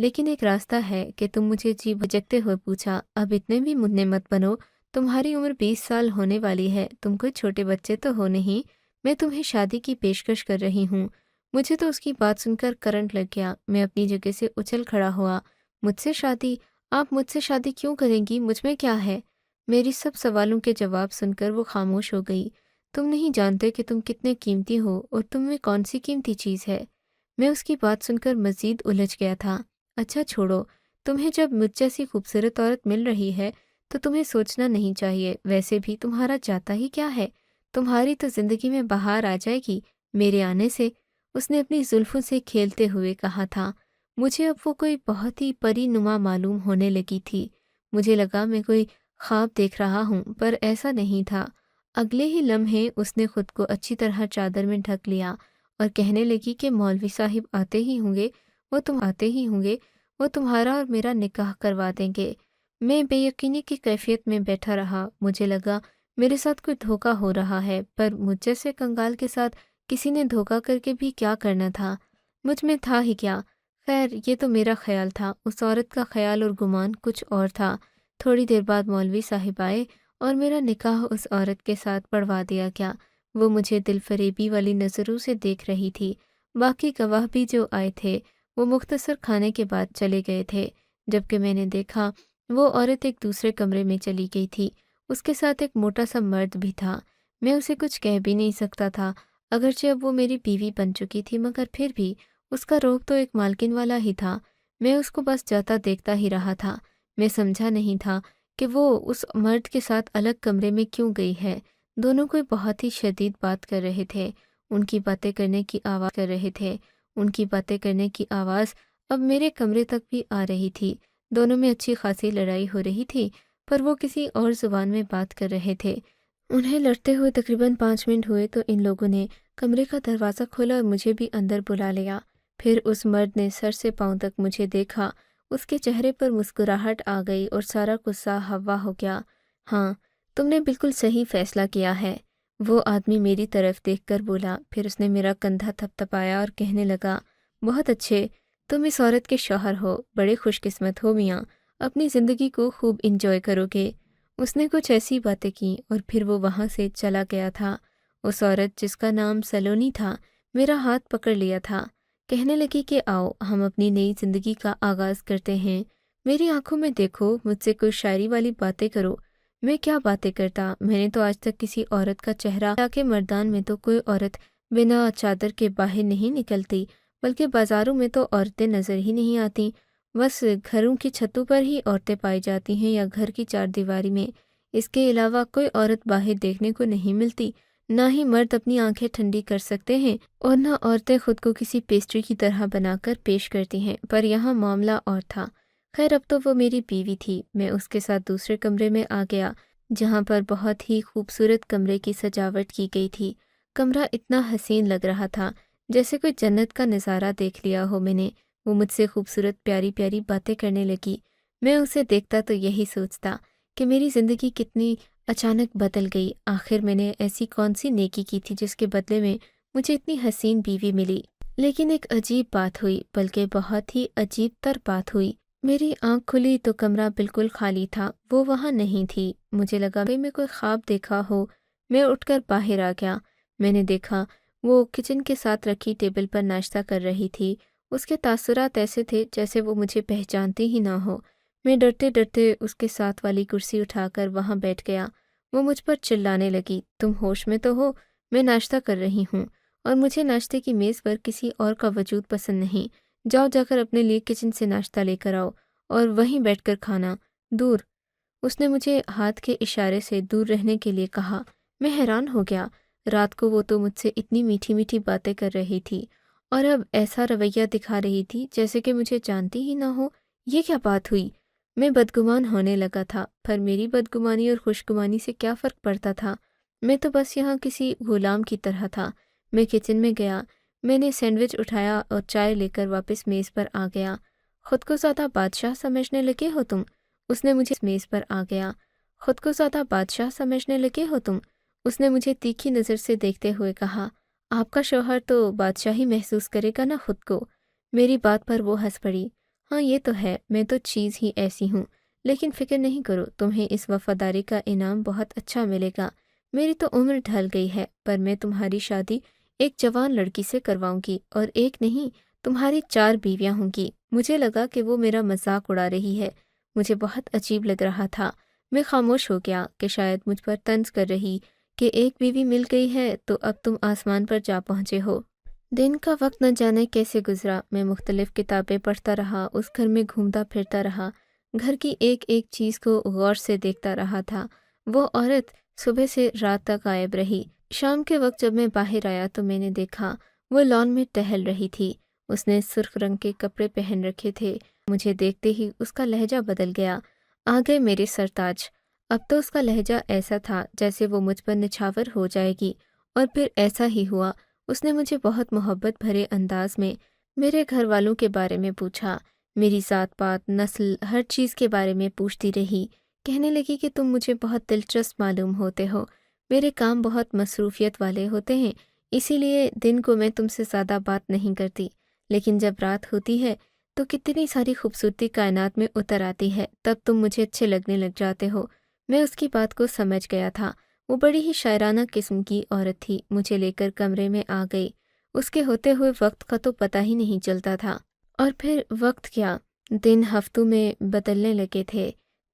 لیکن ایک راستہ ہے کہ تم مجھے جی بھجکتے ہوئے پوچھا، اب اتنے بھی مدنے مت بنو، تمہاری عمر 20 سال ہونے والی ہے، تم کوئی چھوٹے بچے تو ہو نہیں، میں تمہیں شادی کی پیشکش کر رہی ہوں۔ مجھے تو اس کی بات سن کر کرنٹ لگ گیا، میں اپنی جگہ سے اچھل کھڑا ہوا۔ مجھ سے شادی؟ آپ مجھ سے شادی کیوں کریں گی؟ مجھ میں کیا ہے؟ میری سب سوالوں کے جواب سن کر وہ خاموش ہو گئی۔ تم نہیں جانتے کہ تم کتنے قیمتی ہو اور تم میں کون سی قیمتی چیز ہے۔ میں اس کی بات سن کر مزید الجھ گیا تھا۔ اچھا چھوڑو، تمہیں جب مجھ جیسی خوبصورت عورت مل رہی ہے تو تمہیں سوچنا نہیں چاہیے، ویسے بھی تمہارا جاتا ہی کیا ہے؟ تمہاری تو زندگی میں بہار آ جائے گی میرے آنے سے، اس نے اپنی زلفوں سے کھیلتے ہوئے کہا تھا۔ مجھے اب وہ کوئی بہت ہی پری نما معلوم ہونے لگی تھی۔ مجھے لگا میں کوئی خواب دیکھ رہا ہوں، پر ایسا نہیں تھا۔ اگلے ہی لمحے اس نے خود کو اچھی طرح چادر میں ڈھک لیا اور کہنے لگی کہ مولوی صاحب آتے ہی ہوں گے، وہ تمہارا اور میرا نکاح کروا دیں گے۔ میں بے یقینی کی کیفیت میں بیٹھا رہا۔ مجھے لگا میرے ساتھ کوئی دھوکہ ہو رہا ہے، پر مجھ جیسے کنگال کے ساتھ کسی نے دھوکہ کر کے بھی کیا کرنا تھا؟ مجھ میں تھا ہی کیا؟ خیر، یہ تو میرا خیال تھا، اس عورت کا خیال اور گمان کچھ اور تھا۔ تھوڑی دیر بعد مولوی صاحب آئے اور میرا نکاح اس عورت کے ساتھ پڑھوا دیا گیا۔ وہ مجھے دل فریبی والی نظروں سے دیکھ رہی تھی۔ باقی گواہ بھی جو آئے تھے وہ مختصر کھانے کے بعد چلے گئے تھے، جبکہ میں نے دیکھا وہ عورت ایک دوسرے کمرے میں چلی گئی تھی۔ اس کے ساتھ ایک موٹا سا مرد بھی تھا۔ میں اسے کچھ کہہ بھی نہیں سکتا تھا، اگرچہ اب وہ میری بیوی بن چکی تھی، مگر پھر بھی اس کا روب تو ایک مالکن والا ہی تھا۔ میں اس کو بس جاتا دیکھتا ہی رہا تھا۔ میں سمجھا نہیں تھا کہ وہ اس مرد کے ساتھ الگ کمرے میں کیوں گئی ہے۔ دونوں کوئی بہت ہی شدید بات کر رہے تھے۔ ان کی باتیں کرنے کی آواز اب میرے کمرے تک بھی آ رہی تھی۔ دونوں میں اچھی خاصی لڑائی ہو رہی تھی، پر وہ کسی اور زبان میں بات کر رہے تھے۔ انہیں لڑتے ہوئے تقریباً 5 منٹ ہوئے تو ان لوگوں نے کمرے کا دروازہ کھولا اور مجھے بھی اندر بلا لیا۔ پھر اس مرد نے سر سے پاؤں تک مجھے دیکھا۔ اس کے چہرے پر مسکراہٹ آ گئی اور سارا غصہ ہوا ہو گیا۔ ہاں، تم نے بالکل صحیح فیصلہ کیا ہے، وہ آدمی میری طرف دیکھ کر بولا۔ پھر اس نے میرا کندھا تھپتھپایا اور کہنے لگا، بہت اچھے، تم اس عورت کے شوہر ہو، بڑے خوش قسمت ہو میاں، اپنی زندگی کو خوب انجوائے کرو گے۔ اس نے کچھ ایسی باتیں کیں اور پھر وہ وہاں سے چلا گیا تھا۔ اس عورت جس کا نام سلونی تھا میرا ہاتھ پکڑ لیا تھا، کہنے لگی کہ آؤ ہم اپنی نئی زندگی کا آغاز کرتے ہیں۔ میری آنکھوں میں دیکھو، مجھ سے کوئی شاعری والی باتیں کرو۔ میں کیا باتیں کرتا؟ میں نے تو آج تک کسی عورت کا چہرہ، تاکہ مردان میں تو کوئی عورت بنا چادر کے باہر نہیں نکلتی، بلکہ بازاروں میں تو عورتیں نظر ہی نہیں آتیں، بس گھروں کی چھتوں پر ہی عورتیں پائی جاتی ہیں یا گھر کی چار دیواری میں۔ اس کے علاوہ کوئی عورت باہر دیکھنے کو نہیں ملتی۔ نہ ہی مرد اپنی آنکھیں ٹھنڈی کر سکتے ہیں اور نہ عورتیں خود کو کسی پیسٹری کی طرح بنا کر پیش کرتی ہیں، پر یہاں معاملہ اور تھا۔ خیر، اب تو وہ میری بیوی تھی۔ میں اس کے ساتھ دوسرے کمرے میں آ گیا، جہاں پر بہت ہی خوبصورت کمرے کی سجاوٹ کی گئی تھی۔ کمرہ اتنا حسین لگ رہا تھا جیسے کوئی جنت کا نظارہ دیکھ لیا ہو میں نے۔ وہ مجھ سے خوبصورت پیاری پیاری باتیں کرنے لگی۔ میں اسے دیکھتا تو یہی سوچتا کہ میری زندگی کتنی اچانک بدل گئی۔ آخر میں نے ایسی کون سی نیکی کی تھی جس کے بدلے میں مجھے اتنی حسین بیوی ملی؟ لیکن ایک عجیب بات ہوئی، بلکہ بہت ہی عجیب تر بات ہوئی۔ میری آنکھ کھلی تو کمرہ بالکل خالی تھا، وہ وہاں نہیں تھی۔ مجھے لگا کہ میں کوئی خواب دیکھا ہو۔ میں اٹھ کر باہر آ گیا۔ میں نے دیکھا وہ کچن کے ساتھ رکھی ٹیبل پر ناشتہ کر رہی تھی۔ اس کے تاثرات ایسے تھے جیسے وہ مجھے پہچانتی ہی نہ ہو۔ میں ڈرتے ڈرتے اس کے ساتھ والی کرسی اٹھا کر وہاں بیٹھ گیا۔ وہ مجھ پر چلانے لگی، تم ہوش میں تو ہو؟ میں ناشتہ کر رہی ہوں اور مجھے ناشتے کی میز پر کسی اور کا وجود پسند نہیں۔ جاؤ جا کر اپنے لیے کچن سے ناشتہ لے کر آؤ اور وہیں بیٹھ کر کھانا۔ دور۔ اس نے مجھے ہاتھ کے اشارے سے دور رہنے کے لیے کہا۔ میں حیران ہو گیا۔ رات کو وہ تو مجھ سے اتنی میٹھی میٹھی باتیں کر رہی تھی اور اب ایسا رویہ دکھا رہی تھی جیسے کہ مجھے جانتی ہی نہ ہو۔ یہ کیا بات ہوئی؟ میں بدگمان ہونے لگا تھا، پر میری بدگمانی اور خوشگمانی سے کیا فرق پڑتا تھا؟ میں تو بس یہاں کسی غلام کی طرح تھا۔ میں کچن میں گیا، میں نے سینڈوچ اٹھایا اور چائے لے کر واپس میز پر آ گیا۔ خود کو زیادہ بادشاہ سمجھنے لگے ہو تم؟ اس نے مجھے میز پر آ گیا۔ خود کو زیادہ بادشاہ سمجھنے لگے ہو تم؟ اس نے مجھے تیکھی نظر سے دیکھتے ہوئے کہا۔ آپ کا شوہر تو بادشاہی محسوس کرے گا نا خود کو؟ میری بات پر وہ ہنس پڑی۔ ہاں یہ تو ہے، میں تو چیز ہی ایسی ہوں، لیکن فکر نہیں کرو، تمہیں اس وفاداری کا انعام بہت اچھا ملے گا۔ میری تو عمر ڈھل گئی ہے، پر میں تمہاری شادی ایک جوان لڑکی سے کرواؤں گی، اور ایک نہیں، تمہاری 4 بیویاں ہوں گی۔ مجھے لگا کہ وہ میرا مذاق اڑا رہی ہے، مجھے بہت عجیب لگ رہا تھا۔ میں خاموش ہو گیا کہ شاید مجھ پر طنز کر رہی کہ ایک بیوی مل گئی ہے تو اب تم آسمان پر جا پہنچے ہو۔ دن کا وقت نہ جانے کیسے گزرا، میں مختلف کتابیں پڑھتا رہا، اس گھر میں گھومتا پھرتا رہا، گھر کی ایک ایک چیز کو غور سے دیکھتا رہا تھا۔ وہ عورت صبح سے رات تک غائب رہی۔ شام کے وقت جب میں باہر آیا تو میں نے دیکھا وہ لان میں ٹہل رہی تھی۔ اس نے سرخ رنگ کے کپڑے پہن رکھے تھے۔ مجھے دیکھتے ہی اس کا لہجہ بدل گیا۔ آ گئے میرے سرتاج۔ اب تو اس کا لہجہ ایسا تھا جیسے وہ مجھ پر نچھاور ہو جائے گی، اور پھر ایسا ہی ہوا۔ اس نے مجھے بہت محبت بھرے انداز میں میرے گھر والوں کے بارے میں پوچھا، میری ذات پات، نسل، ہر چیز کے بارے میں پوچھتی رہی۔ کہنے لگی کہ تم مجھے بہت دلچسپ معلوم ہوتے ہو، میرے کام بہت مصروفیت والے ہوتے ہیں، اسی لیے دن کو میں تم سے زیادہ بات نہیں کرتی، لیکن جب رات ہوتی ہے تو کتنی ساری خوبصورتی کائنات میں اتر آتی ہے، تب تم مجھے اچھے لگنے لگ جاتے ہو۔ میں اس کی بات کو سمجھ گیا تھا۔ وہ بڑی ہی شاعرانہ قسم کی عورت تھی، مجھے لے کر کمرے میں آ گئی۔ اس کے ہوتے ہوئے وقت کا تو پتہ ہی نہیں چلتا تھا، اور پھر وقت کیا، دن ہفتوں میں بدلنے لگے تھے۔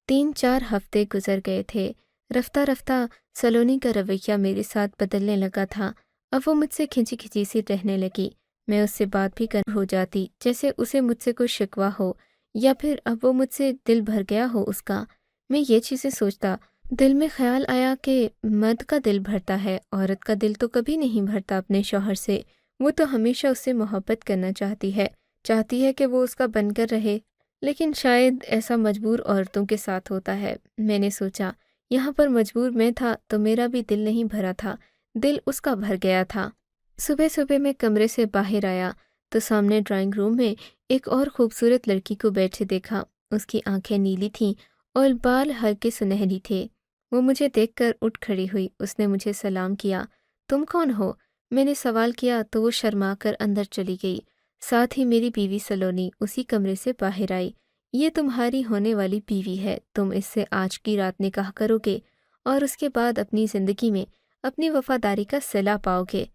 3-4 ہفتے گزر گئے تھے۔ رفتہ رفتہ سلونی کا رویہ میرے ساتھ بدلنے لگا تھا۔ اب وہ مجھ سے کھنچی کھنچی سی رہنے لگی۔ میں اس سے بات بھی کر ہو جاتی جیسے اسے مجھ سے کوئی شکوہ ہو، یا پھر اب وہ مجھ سے دل بھر گیا ہو اس کا۔ میں یہ چیزیں سوچتا، دل میں خیال آیا کہ مرد کا دل بھرتا ہے، عورت کا دل تو کبھی نہیں بھرتا اپنے شوہر سے۔ وہ تو ہمیشہ اس سے محبت کرنا چاہتی ہے کہ وہ اس کا بن کر رہے، لیکن شاید ایسا مجبور عورتوں کے ساتھ ہوتا ہے۔ میں نے سوچا، یہاں پر مجبور میں تھا تو میرا بھی دل نہیں بھرا تھا، دل اس کا بھر گیا تھا۔ صبح صبح میں کمرے سے باہر آیا تو سامنے ڈرائنگ روم میں ایک اور خوبصورت لڑکی کو بیٹھے دیکھا۔ اس کی آنکھیں نیلی تھیں اور بال ہلکے سنہری تھے۔ وہ مجھے دیکھ کر اٹھ کھڑی ہوئی۔ اس نے مجھے سلام کیا۔ تم کون ہو؟ میں نے سوال کیا تو وہ شرما کر اندر چلی گئی۔ ساتھ ہی میری بیوی سلونی اسی کمرے سے باہر آئی۔ یہ تمہاری ہونے والی بیوی ہے، تم اس سے آج کی رات نکاح کرو گے اور اس کے بعد اپنی زندگی میں اپنی وفاداری کا صلہ پاؤ گے۔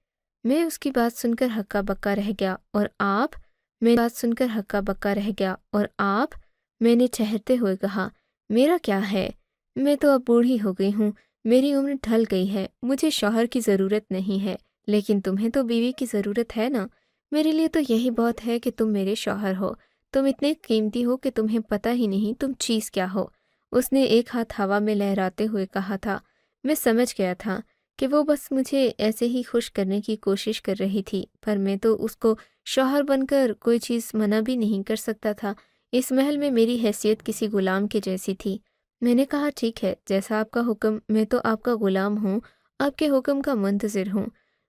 میں اس کی بات سن کر ہکا بکا رہ گیا۔ اور آپ؟ میں بات سن کر ہکا بکا رہ گیا۔ اور آپ؟ میں نے ٹھہرتے ہوئے کہا، میرا کیا ہے؟ میں تو اب بوڑھی ہو گئی ہوں، میری عمر ڈھل گئی ہے، مجھے شوہر کی ضرورت نہیں ہے، لیکن تمہیں تو بیوی کی ضرورت ہے نا۔ میرے لیے تو یہی بہت ہے کہ تم میرے شوہر ہو۔ تم اتنے قیمتی ہو کہ تمہیں پتہ ہی نہیں تم چیز کیا ہو۔ اس نے ایک ہاتھ ہوا میں لہراتے ہوئے کہا تھا۔ میں سمجھ گیا تھا کہ وہ بس مجھے ایسے ہی خوش کرنے کی کوشش کر رہی تھی، پر میں تو اس کو شوہر بن کر کوئی چیز منع بھی نہیں کر سکتا تھا۔ اس محل میں میری حیثیت کسی غلام کے جیسی تھی۔ میں نے کہا، ٹھیک ہے، جیسا آپ کا حکم، میں تو آپ کا غلام ہوں، آپ کے حکم کا منتظر ہوں۔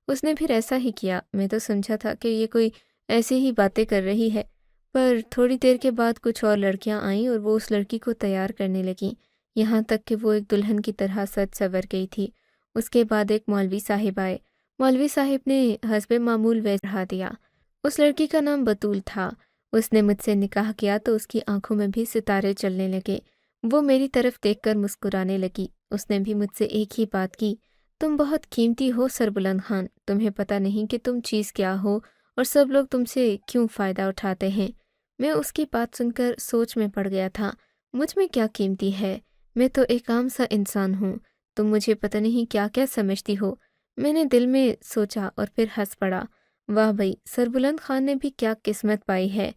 اس نے پھر ایسا ہی کیا۔ میں تو سمجھا تھا کہ یہ کوئی ایسی ہی باتیں کر رہی ہے، پر تھوڑی دیر کے بعد کچھ اور لڑکیاں آئیں اور وہ اس لڑکی کو تیار کرنے لگیں، یہاں تک کہ وہ ایک دلہن کی طرح سج سنور گئی تھی۔ اس کے بعد ایک مولوی صاحب آئے۔ مولوی صاحب نے حسب معمول ویسے چڑھا دیا۔ اس لڑکی کا نام بطول تھا۔ اس نے مجھ سے نکاح کیا تو اس کی آنکھوں میں بھی ستارے چلنے لگے۔ وہ میری طرف دیکھ کر مسکرانے لگی۔ اس نے بھی مجھ سے ایک ہی بات کی، تم بہت قیمتی ہو سربلند خان، تمہیں پتہ نہیں کہ تم چیز کیا ہو اور سب لوگ تم سے کیوں فائدہ اٹھاتے ہیں۔ میں اس کی بات سن کر سوچ میں پڑ گیا تھا، مجھ میں کیا قیمتی ہے؟ میں تو ایک عام سا انسان ہوں، تم مجھے پتہ نہیں کیا کیا سمجھتی ہو۔ میں نے دل میں سوچا اور پھر ہنس پڑا۔ واہ بھئی، سربلند خان نے بھی کیا قسمت پائی ہے۔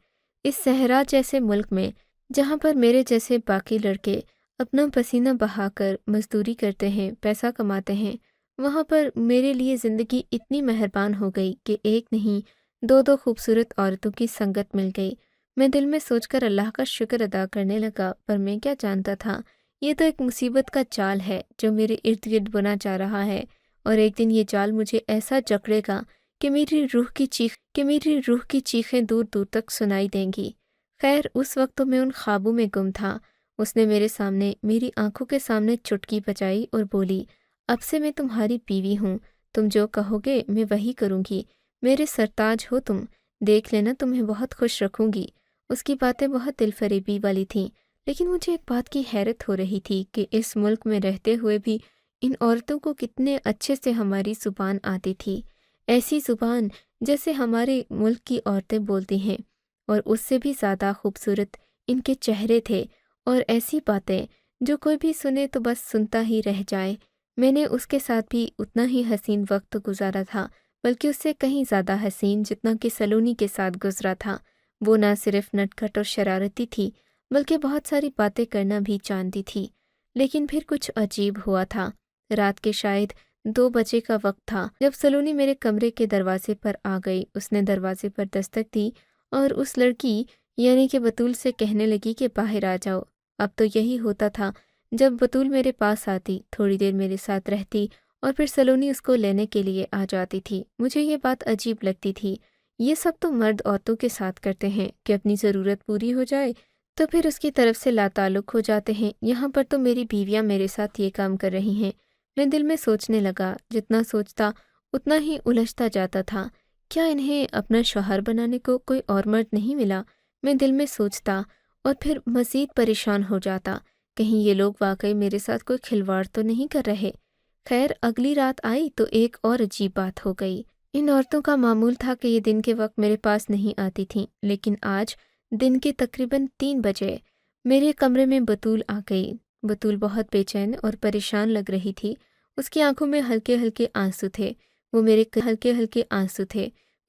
اس صحرا جیسے ملک میں، جہاں پر میرے جیسے باقی لڑکے اپنا پسینہ بہا کر مزدوری کرتے ہیں، پیسہ کماتے ہیں، وہاں پر میرے لیے زندگی اتنی مہربان ہو گئی کہ ایک نہیں 2 خوبصورت عورتوں کی سنگت مل گئی۔ میں دل میں سوچ کر اللہ کا شکر ادا کرنے لگا، پر میں کیا جانتا تھا، یہ تو ایک مصیبت کا جال ہے جو میرے ارد گرد بنا جا رہا ہے، اور ایک دن یہ جال مجھے ایسا جکڑے گا کہ میری روح کی چیخیں دور دور تک سنائی دیں گی۔ خیر، اس وقت تو میں ان خوابوں میں گم تھا۔ اس نے میرے سامنے، میری آنکھوں کے سامنے چٹکی بجائی اور بولی، اب سے میں تمہاری بیوی ہوں، تم جو کہو گے میں وہی کروں گی، میرے سرتاج ہو تم، دیکھ لینا تمہیں بہت خوش رکھوں گی۔ اس کی باتیں بہت دل فریبی والی تھیں، لیکن مجھے ایک بات کی حیرت ہو رہی تھی کہ اس ملک میں رہتے ہوئے بھی ان عورتوں کو کتنے اچھے سے ہماری زبان آتی تھی، ایسی زبان جیسے ہمارے ملک کی عورتیں بولتی ہیں، اور اس سے بھی زیادہ خوبصورت ان کے چہرے تھے، اور ایسی باتیں جو کوئی بھی سنے تو بس سنتا ہی رہ جائے۔ میں نے اس کے ساتھ بھی اتنا ہی حسین وقت گزارا تھا، بلکہ اس سے کہیں زیادہ حسین جتنا کہ سلونی کے ساتھ گزرا تھا۔ وہ نہ صرف نٹکھٹ اور شرارتی تھی، بلکہ بہت ساری باتیں کرنا بھی جانتی تھی۔ لیکن پھر کچھ عجیب ہوا تھا۔ رات کے شاید 2 بجے کا وقت تھا جب سلونی میرے کمرے کے دروازے پر آ گئی۔ اس نے دروازے پر دستک دی اور اس لڑکی یعنی کہ بتول سے کہنے لگی کہ باہر آ جاؤ۔ اب تو یہی ہوتا تھا، جب بتول میرے پاس آتی، تھوڑی دیر میرے ساتھ رہتی اور پھر سلونی اس کو لینے کے لیے آ جاتی تھی۔ مجھے یہ بات عجیب لگتی تھی، یہ سب تو مرد عورتوں کے ساتھ کرتے ہیں کہ اپنی ضرورت پوری ہو جائے تو پھر اس کی طرف سے لاتعلق ہو جاتے ہیں، یہاں پر تو میری بیویاں میرے ساتھ یہ کام کر رہی ہیں۔ میں دل میں سوچنے لگا، جتنا سوچتا اتنا ہی الجھتا جاتا تھا۔ کیا انہیں اپنا شوہر بنانے کو کوئی اور مرد نہیں ملا؟ میں دل میں سوچتا اور پھر مزید پریشان ہو جاتا، کہیں یہ لوگ واقعی میرے ساتھ کوئی کھلواڑ تو نہیں کر رہے۔ خیر، اگلی رات آئی تو ایک اور عجیب بات ہو گئی۔ ان عورتوں کا معمول تھا کہ یہ دن کے وقت میرے پاس نہیں آتی تھیں، لیکن آج دن کے تقریباً 3 بجے میرے کمرے میں بتول آ گئی۔ بتول بہت بے چین اور پریشان لگ رہی تھی، اس کی آنکھوں میں ہلکے ہلکے آنسو تھے۔ وہ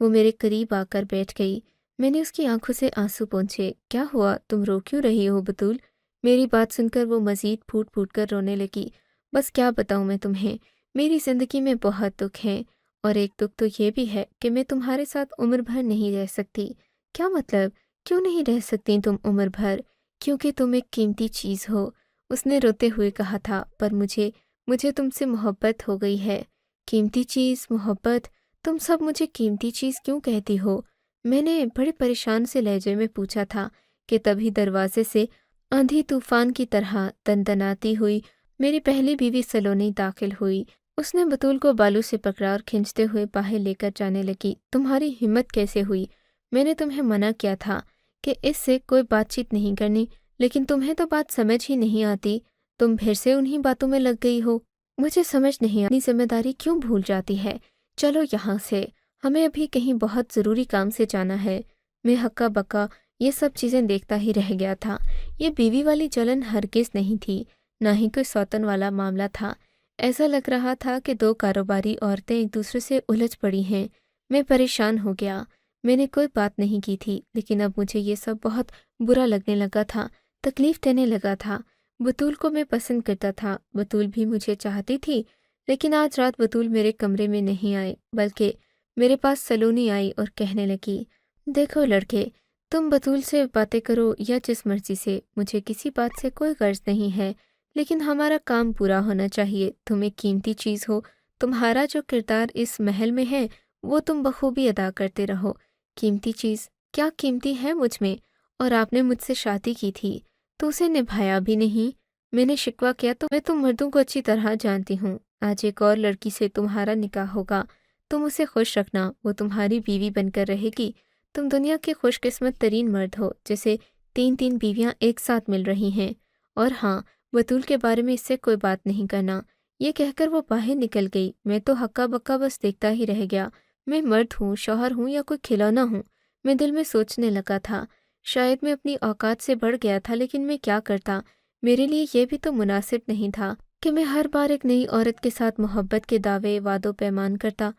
میرے قریب آ کر بیٹھ گئی۔ میں نے اس کی آنکھوں سے آنسو پونچھے۔ کیا ہوا؟ تم رو کیوں رہی ہو بتول؟ میری بات سن کر وہ مزید پھوٹ پھوٹ کر رونے لگی۔ بس کیا بتاؤں میں تمہیں، میری زندگی میں بہت دکھ ہیں، اور ایک دکھ تو یہ بھی ہے کہ میں تمہارے ساتھ عمر بھر نہیں رہ سکتی۔ کیا مطلب؟ کیوں نہیں رہ سکتی تم عمر بھر؟ کیونکہ تم ایک قیمتی چیز ہو، اس نے روتے ہوئے کہا تھا۔ پر مجھے تم سے محبت ہو گئی ہے۔ قیمتی چیز؟ محبت؟ تم سب مجھے قیمتی چیز کیوں کہتی ہو؟ میں نے بڑے پریشان سے لہجے میں پوچھا تھا کہ تبھی دروازے سے آندھی طوفان کی طرح دندناتی ہوئی میری پہلی بیوی سلونی داخل ہوئی۔ اس نے بتول کو بالوں سے پکڑا اور کھینچتے ہوئے باہر لے کر جانے لگی۔ تمہاری ہمت کیسے ہوئی؟ میں نے تمہیں منع کیا تھا کہ اس سے کوئی بات چیت نہیں کرنی، لیکن تمہیں تو بات سمجھ ہی نہیں آتی، تم پھر سے انہی باتوں میں لگ گئی ہو۔ مجھے سمجھ نہیں آتی ذمہ داری کیوں بھول جاتی ہے۔ چلو یہاں سے، ہمیں ابھی کہیں بہت ضروری کام سے جانا ہے۔ میں ہکا بکا یہ سب چیزیں دیکھتا ہی رہ گیا تھا۔ یہ بیوی والی جلن ہرگز نہیں تھی، نہ ہی کوئی سوتن والا معاملہ تھا۔ ایسا لگ رہا تھا کہ 2 کاروباری عورتیں ایک دوسرے سے الجھ پڑی ہیں۔ میں پریشان ہو گیا۔ میں نے کوئی بات نہیں کی تھی، لیکن اب مجھے یہ سب بہت برا لگنے لگا تھا، تکلیف دینے لگا تھا۔ بتول کو میں پسند کرتا تھا، بتول بھی مجھے چاہتی تھی، لیکن آج رات بتول میرے کمرے میں نہیں آئی، بلکہ میرے پاس سلونی آئی اور کہنے لگی، دیکھو لڑکے، تم بتول سے باتیں کرو یا جس مرضی سے، مجھے کسی بات سے کوئی غرض نہیں ہے، لیکن ہمارا کام پورا ہونا چاہیے۔ تم ایک قیمتی چیز ہو، تمہارا جو کردار اس محل میں ہے وہ تم بخوبی ادا کرتے رہو۔ قیمتی چیز؟ کیا قیمتی ہے مجھ میں؟ اور آپ نے مجھ سے شادی کی تھی تو اسے نبھایا بھی نہیں۔ میں نے شکوہ کیا تو میں تم مردوں کو اچھی طرح جانتی ہوں۔ آج ایک اور لڑکی سے تمہارا نکاح ہوگا، تم اسے خوش رکھنا، وہ تمہاری بیوی بن کر رہے گی۔ تم دنیا کے خوش قسمت ترین مرد ہو جسے 3 بیویاں ایک ساتھ مل رہی ہیں۔ اور ہاں، بتول کے بارے میں اس سے کوئی بات نہیں کرنا۔ یہ کہہ کر وہ باہر نکل گئی۔ میں تو ہکا بکا بس دیکھتا ہی رہ گیا۔ میں مرد ہوں، شوہر ہوں یا کوئی کھلونا ہوں؟ میں دل میں سوچنے لگا تھا۔ شاید میں اپنی اوقات سے بڑھ گیا تھا، لیکن میں کیا کرتا؟ میرے لیے یہ بھی تو مناسب نہیں تھا کہ میں ہر بار ایک نئی عورت کے ساتھ محبت کے دعوے وعد و پیمان کرتا۔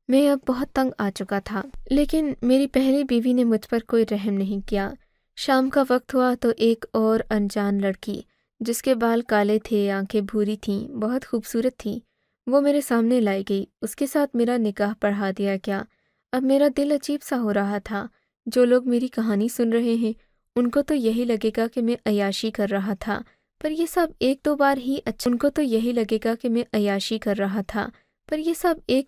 میں اب بہت تنگ آ چکا تھا، لیکن میری پہلی بیوی نے مجھ پر کوئی رحم نہیں کیا۔ شام کا وقت ہوا تو ایک اور انجان لڑکی، جس کے بال کالے تھے، آنکھیں بھوری تھیں، بہت خوبصورت تھی، وہ میرے سامنے لائی گئی۔ اس کے ساتھ میرا نکاح پڑھا دیا گیا۔ اب میرا دل عجیب سا ہو رہا تھا۔ جو لوگ میری کہانی سن رہے ہیں ان کو تو یہی لگے گا کہ میں عیاشی کر رہا تھا، پر یہ سب ایک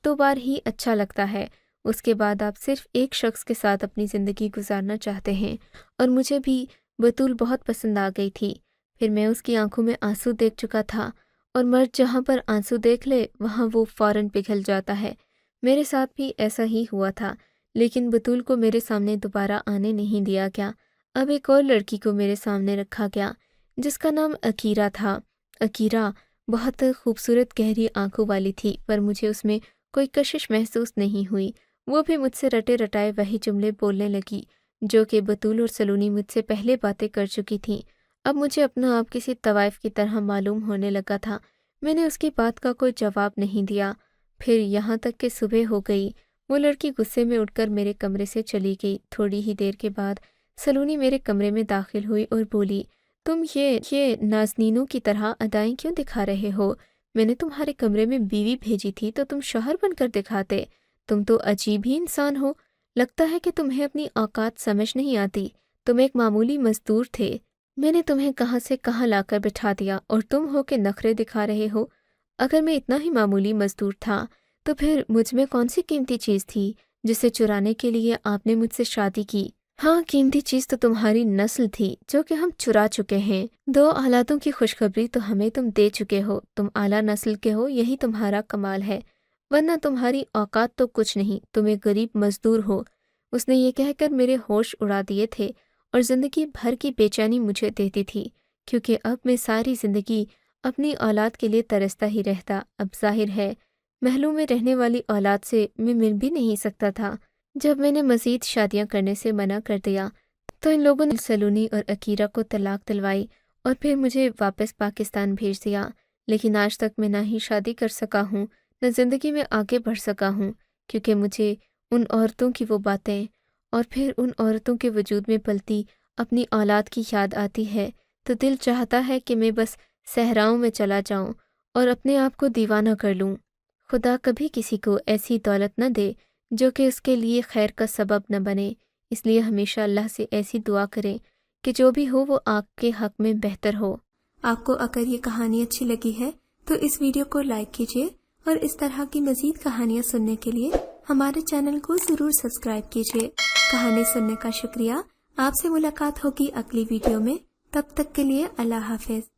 دو بار ہی اچھا لگتا ہے۔ اس کے بعد آپ صرف ایک شخص کے ساتھ اپنی زندگی گزارنا چاہتے ہیں، اور مجھے بھی بتول بہت پسند آ گئی تھی۔ پھر میں اس کی آنکھوں میں آنسو دیکھ چکا تھا، اور مرد جہاں پر آنسو دیکھ لے وہاں وہ فوراً پگھل جاتا ہے۔ میرے ساتھ بھی ایسا ہی ہوا تھا، لیکن بتول کو میرے سامنے دوبارہ آنے نہیں دیا گیا۔ اب ایک اور لڑکی کو میرے سامنے رکھا گیا جس کا نام عقیرہ تھا۔ عقیرہ بہت خوبصورت گہری آنکھوں والی تھی، پر مجھے اس میں کوئی کشش محسوس نہیں ہوئی۔ وہ بھی مجھ سے رٹے رٹائے وہی جملے بولنے لگی جو کہ بطول اور سلونی مجھ سے پہلے باتیں کر چکی تھیں۔ اب مجھے اپنا آپ کسی طوائف کی طرح معلوم ہونے لگا تھا۔ میں نے اس کی بات کا کوئی جواب نہیں دیا۔ پھر یہاں تک کہ صبح ہو گئی، وہ لڑکی غصے میں اٹھ کر میرے کمرے سے چلی گئی۔ تھوڑی ہی دیر کے بعد سلونی میرے کمرے میں داخل ہوئی اور بولی، تم یہ نازنینوں کی طرح ادائیں کیوں دکھا رہے ہو؟ میں نے تمہارے کمرے میں بیوی بھیجی تھی تو تم شوہر بن کر دکھاتے۔ تم تو عجیب ہی انسان ہو، لگتا ہے کہ تمہیں اپنی اوقات سمجھ نہیں آتی۔ تم ایک معمولی مزدور تھے، میں نے تمہیں کہاں سے کہاں لا کر بٹھا دیا اور تم ہو کہ نخرے دکھا رہے ہو۔ اگر میں اتنا ہی معمولی مزدور تھا تو پھر مجھ میں کون سی قیمتی چیز تھی جسے چرانے کے لیے آپ نے مجھ سے شادی کی؟ ہاں، قیمتی چیز تو تمہاری نسل تھی جو کہ ہم چرا چکے ہیں۔ 2 اولادوں کی خوشخبری تو ہمیں تم دے چکے ہو۔ تم اعلیٰ نسل کے ہو، یہی تمہارا کمال ہے، ورنہ تمہاری اوقات تو کچھ نہیں، تم ایک غریب مزدور ہو۔ اس نے یہ کہہ کر میرے ہوش اڑا دیے تھے اور زندگی بھر کی بے چینی مجھے دیتی تھی، کیونکہ اب میں ساری زندگی اپنی اولاد کے لیے ترستا ہی رہتا۔ اب ظاہر ہے محلوں میں رہنے والی اولاد سے میں مل بھی نہیں سکتا تھا۔ جب میں نے مزید شادیاں کرنے سے منع کر دیا تو ان لوگوں نے سلونی اور عقیرہ کو طلاق دلوائی اور پھر مجھے واپس پاکستان بھیج دیا۔ لیکن آج تک میں نہ ہی شادی کر سکا ہوں، نہ زندگی میں آگے بڑھ سکا ہوں، کیونکہ مجھے ان عورتوں کی وہ باتیں اور پھر ان عورتوں کے وجود میں پلتی اپنی اولاد کی یاد آتی ہے تو دل چاہتا ہے کہ میں بس صحراؤں میں چلا جاؤں اور اپنے آپ کو دیوانہ کر لوں۔ خدا کبھی کسی کو ایسی دولت نہ دے جو کہ اس کے لیے خیر کا سبب نہ بنے، اس لیے ہمیشہ اللہ سے ایسی دعا کریں کہ جو بھی ہو وہ آپ کے حق میں بہتر ہو۔ آپ کو اگر یہ کہانی اچھی لگی ہے تو اس ویڈیو کو لائک کیجیے اور اس طرح کی مزید کہانیاں سننے کے لیے ہمارے چینل کو ضرور سبسکرائب کیجیے۔ کہانی سننے کا شکریہ۔ آپ سے ملاقات ہوگی اگلی ویڈیو میں، تب تک کے لیے اللہ حافظ۔